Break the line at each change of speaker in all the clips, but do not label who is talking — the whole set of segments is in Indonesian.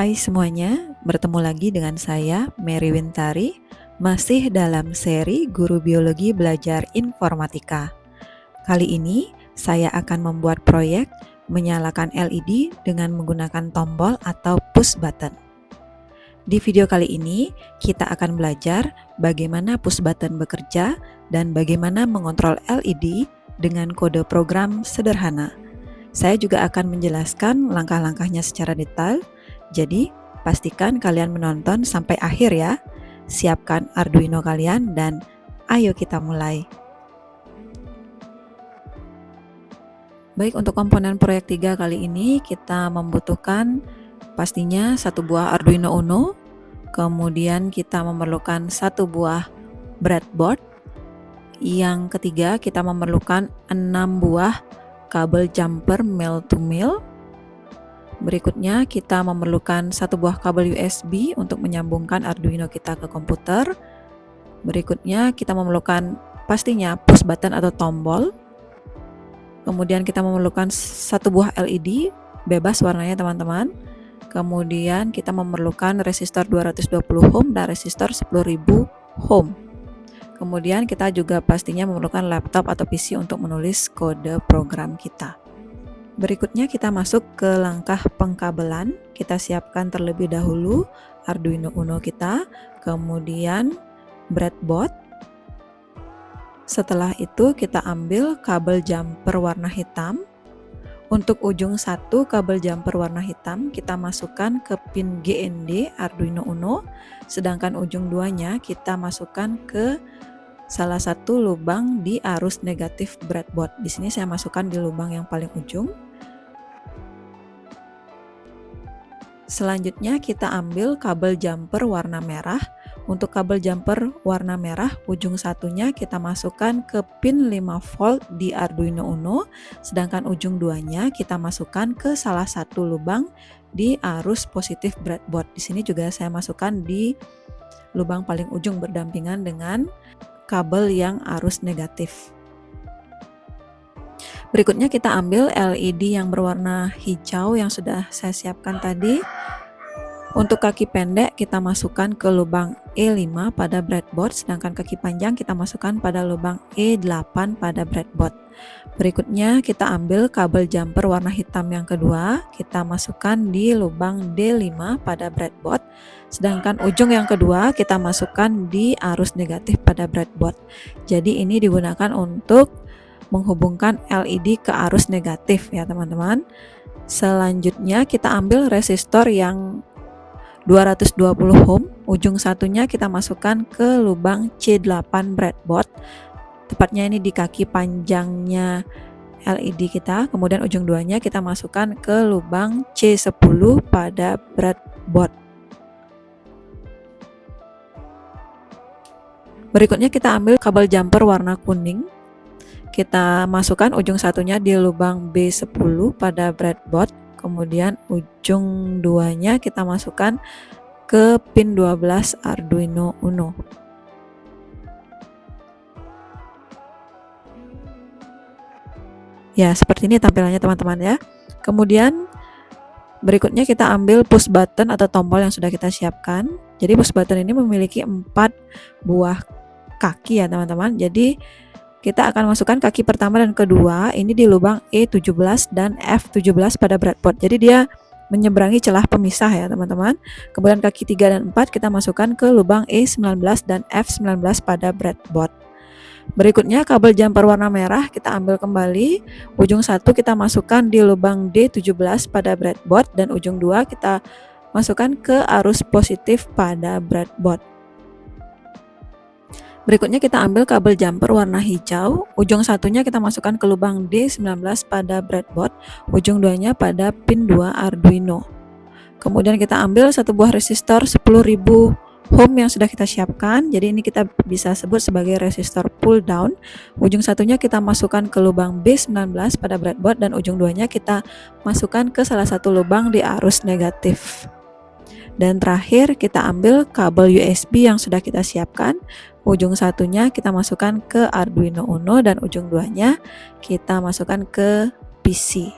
Hai semuanya, bertemu lagi dengan saya Mary Wintari, masih dalam seri Guru Biologi Belajar Informatika. Kali ini saya akan membuat proyek menyalakan LED dengan menggunakan tombol atau push button. Di video kali ini kita akan belajar bagaimana push button bekerja dan bagaimana mengontrol LED dengan kode program sederhana. Saya juga akan menjelaskan langkah-langkahnya secara detail, jadi pastikan kalian menonton sampai akhir ya. Siapkan Arduino kalian dan ayo kita mulai. Baik, untuk komponen proyek 3 kali ini kita membutuhkan pastinya satu buah Arduino Uno, kemudian kita memerlukan satu buah breadboard, yang ketiga kita memerlukan 6 buah kabel jumper male to male. Berikutnya kita memerlukan satu buah kabel USB untuk menyambungkan Arduino kita ke komputer. Berikutnya kita memerlukan pastinya push button atau tombol. Kemudian kita memerlukan satu buah LED, bebas warnanya teman-teman. Kemudian kita memerlukan resistor 220 ohm dan resistor 10.000 ohm. Kemudian kita juga pastinya memerlukan laptop atau PC untuk menulis kode program kita. Berikutnya kita masuk ke langkah pengkabelan. Kita siapkan terlebih dahulu Arduino Uno kita, kemudian breadboard. Setelah itu kita ambil kabel jumper warna hitam. Untuk ujung satu kabel jumper warna hitam kita masukkan ke pin GND Arduino Uno, sedangkan ujung duanya kita masukkan ke salah satu lubang di arus negatif breadboard. Di sini saya masukkan di lubang yang paling ujung. Selanjutnya kita ambil kabel jumper warna merah. Untuk kabel jumper warna merah, ujung satunya kita masukkan ke pin 5 volt di Arduino Uno, sedangkan ujung duanya kita masukkan ke salah satu lubang di arus positif breadboard. Di sini juga saya masukkan di lubang paling ujung berdampingan dengan kabel yang arus negatif. Berikutnya kita ambil LED yang berwarna hijau yang sudah saya siapkan tadi. Untuk kaki pendek kita masukkan ke lubang E5 pada breadboard, sedangkan kaki panjang kita masukkan pada lubang E8 pada breadboard. Berikutnya kita ambil kabel jumper warna hitam yang kedua, kita masukkan di lubang D5 pada breadboard, sedangkan ujung yang kedua kita masukkan di arus negatif pada breadboard. Jadi ini digunakan untuk menghubungkan LED ke arus negatif ya teman-teman. Selanjutnya kita ambil resistor yang 220 ohm, ujung satunya kita masukkan ke lubang C8 breadboard, tepatnya ini di kaki panjangnya LED kita. Kemudian ujung duanya kita masukkan ke lubang C10 pada breadboard. Berikutnya kita ambil kabel jumper warna kuning, kita masukkan ujung satunya di lubang B10 pada breadboard. Kemudian ujung duanya kita masukkan ke pin 12 Arduino Uno. Ya, seperti ini tampilannya teman-teman ya. Kemudian berikutnya kita ambil push button atau tombol yang sudah kita siapkan. Jadi push button ini memiliki 4 buah kaki ya teman-teman. Jadi kita akan masukkan kaki pertama dan kedua ini di lubang E17 dan F17 pada breadboard. Jadi dia menyeberangi celah pemisah ya teman-teman. Kemudian kaki 3 dan 4 kita masukkan ke lubang E19 dan F19 pada breadboard. Berikutnya kabel jumper warna merah kita ambil kembali. Ujung satu kita masukkan di lubang D17 pada breadboard dan ujung 2 kita masukkan ke arus positif pada breadboard. Berikutnya kita ambil kabel jumper warna hijau, ujung satunya kita masukkan ke lubang D19 pada breadboard, ujung duanya pada pin 2 Arduino. Kemudian kita ambil satu buah resistor 10.000 ohm yang sudah kita siapkan, jadi ini kita bisa sebut sebagai resistor pull down. Ujung satunya kita masukkan ke lubang B19 pada breadboard dan ujung duanya kita masukkan ke salah satu lubang di arus negatif. Dan terakhir kita ambil kabel USB yang sudah kita siapkan. Ujung satunya kita masukkan ke Arduino Uno dan ujung duanya kita masukkan ke PC.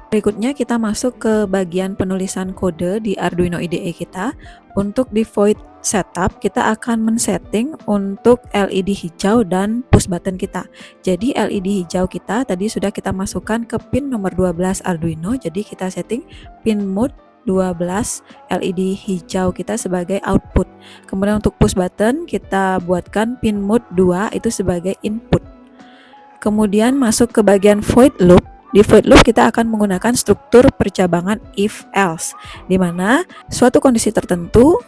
Berikutnya kita masuk ke bagian penulisan kode di Arduino IDE kita. Untuk di void setup, kita akan men-setting untuk LED hijau dan push button kita. Jadi LED hijau kita tadi sudah kita masukkan ke pin nomor 12 Arduino. Jadi kita setting pin mode 12 LED hijau kita sebagai output. Kemudian untuk push button kita buatkan pin mode 2 itu sebagai input. Kemudian masuk ke bagian void loop. Di void loop kita akan menggunakan struktur percabangan if else, di mana suatu kondisi tertentu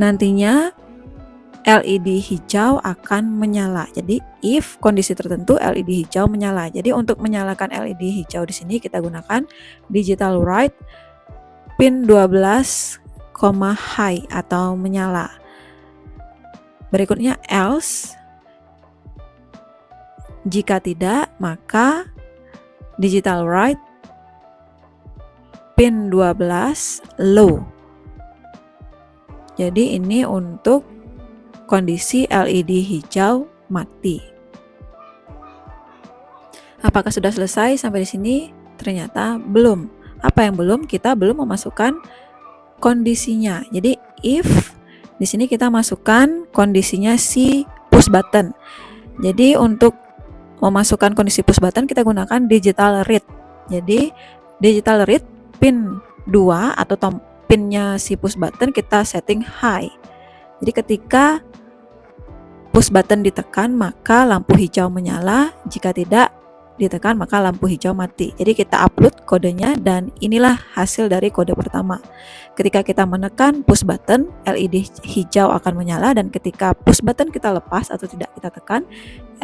nantinya LED hijau akan menyala. Jadi if kondisi tertentu LED hijau menyala. Jadi untuk menyalakan LED hijau di sini kita gunakan digital write pin 12, high atau menyala. Berikutnya else. Jika tidak, maka digital write pin 12 low. Jadi ini untuk kondisi LED hijau mati. Apakah sudah selesai sampai di sini? Ternyata belum. Apa yang belum? Kita belum memasukkan kondisinya. Jadi if di sini kita masukkan kondisinya si push button. Jadi untuk memasukkan kondisi push button kita gunakan digital read. Jadi digital read pin 2 atau pinnya si push button kita setting high. Jadi ketika push button ditekan maka lampu hijau menyala, jika tidak ditekan maka lampu hijau mati. Jadi kita upload kodenya dan inilah hasil dari kode pertama. Ketika kita menekan push button, LED hijau akan menyala, dan ketika push button kita lepas atau tidak kita tekan,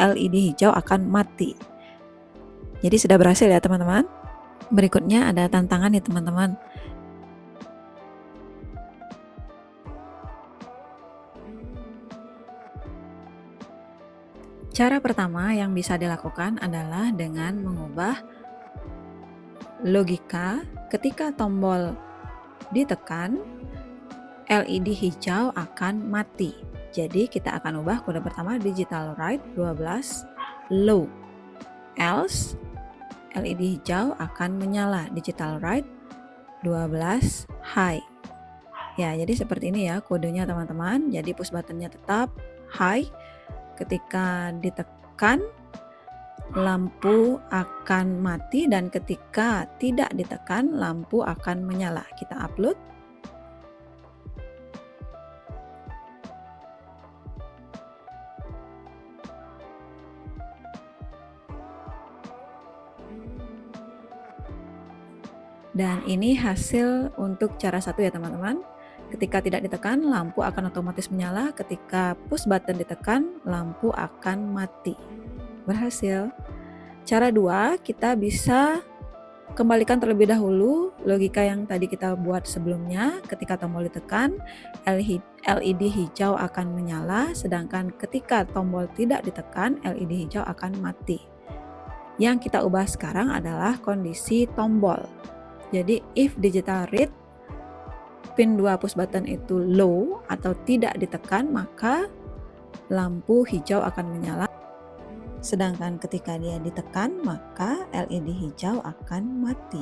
LED hijau akan mati. Jadi sudah berhasil ya teman-teman. Berikutnya ada tantangan nih teman-teman. Cara pertama yang bisa dilakukan adalah dengan mengubah logika ketika tombol ditekan, LED hijau akan mati. Jadi kita akan ubah kode pertama digital write 12 low, else LED hijau akan menyala, digital write 12 high. Ya, jadi seperti ini ya kodenya teman-teman. Jadi push buttonnya tetap high. Ketika ditekan lampu akan mati, dan ketika tidak ditekan lampu akan menyala. Kita upload. Dan ini hasil untuk cara satu ya teman-teman. Ketika tidak ditekan, lampu akan otomatis menyala. Ketika push button ditekan, lampu akan mati. Berhasil. Cara 2, kita bisa kembalikan terlebih dahulu logika yang tadi kita buat sebelumnya. Ketika tombol ditekan, LED hijau akan menyala, sedangkan ketika tombol tidak ditekan, LED hijau akan mati. Yang kita ubah sekarang adalah kondisi tombol. Jadi if digital read pin 2 push button itu low atau tidak ditekan, maka lampu hijau akan menyala. Sedangkan ketika dia ditekan, maka LED hijau akan mati.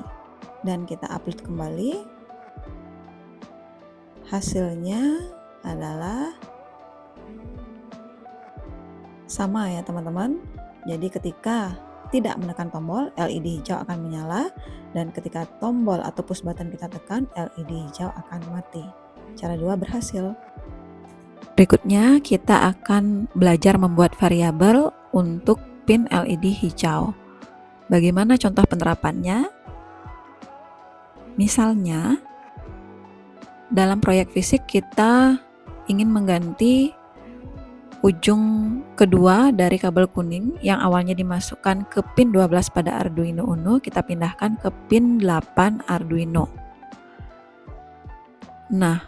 Dan kita upload kembali. Hasilnya adalah sama ya teman-teman. Jadi ketika tidak menekan tombol, LED hijau akan menyala, dan ketika tombol atau push button kita tekan, LED hijau akan mati. Cara 2 berhasil. Berikutnya kita akan belajar membuat variabel untuk pin LED hijau. Bagaimana contoh penerapannya? Misalnya, dalam proyek fisik kita ingin mengganti ujung kedua dari kabel kuning yang awalnya dimasukkan ke pin 12 pada Arduino Uno, kita pindahkan ke pin 8 Arduino. Nah,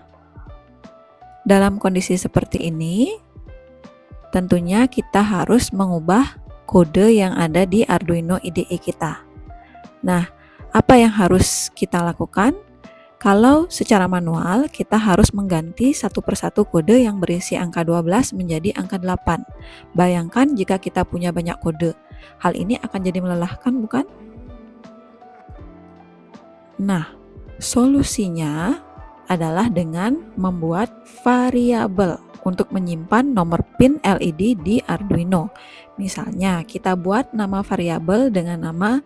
dalam kondisi seperti ini, tentunya kita harus mengubah kode yang ada di Arduino IDE kita. Nah, apa yang harus kita lakukan? Kalau secara manual, kita harus mengganti satu persatu kode yang berisi angka 12 menjadi angka 8. Bayangkan jika kita punya banyak kode. Hal ini akan jadi melelahkan, bukan? Nah, solusinya adalah dengan membuat variabel untuk menyimpan nomor pin LED di Arduino. Misalnya, kita buat nama variabel dengan nama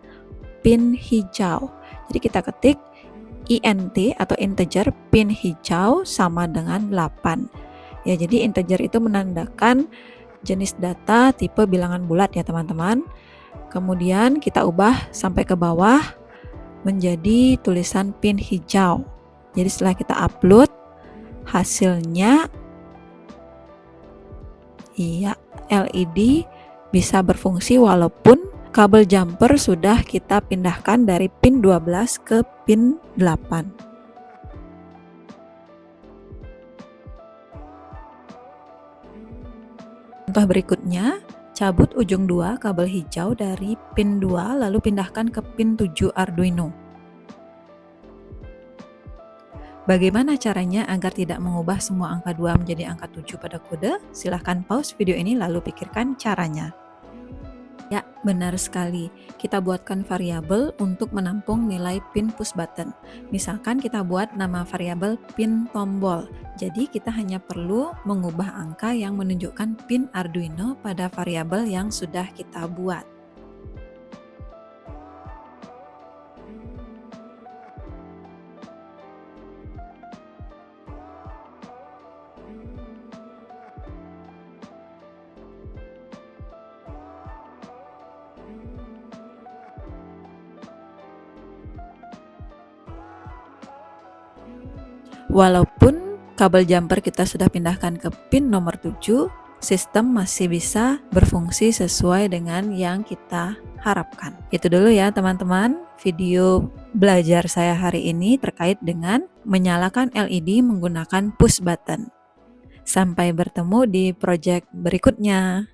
pin hijau. Jadi kita ketik int atau integer pin hijau sama dengan 8. Ya, jadi integer itu menandakan jenis data tipe bilangan bulat ya teman-teman. Kemudian kita ubah sampai ke bawah menjadi tulisan pin hijau. Jadi setelah kita upload hasilnya, iya, LED bisa berfungsi walaupun kabel jumper sudah kita pindahkan dari pin 12 ke pin 8. Contoh berikutnya, cabut ujung 2 kabel hijau dari pin 2 lalu pindahkan ke pin 7 Arduino. Bagaimana caranya agar tidak mengubah semua angka 2 menjadi angka 7 pada kode? Silahkan pause video ini lalu pikirkan caranya. Ya, benar sekali. Kita buatkan variabel untuk menampung nilai pin push button. Misalkan kita buat nama variabel pin tombol. Jadi kita hanya perlu mengubah angka yang menunjukkan pin Arduino pada variabel yang sudah kita buat. Walaupun kabel jumper kita sudah pindahkan ke pin nomor 7, sistem masih bisa berfungsi sesuai dengan yang kita harapkan. Itu dulu ya teman-teman, video belajar saya hari ini terkait dengan menyalakan LED menggunakan push button. Sampai bertemu di project berikutnya.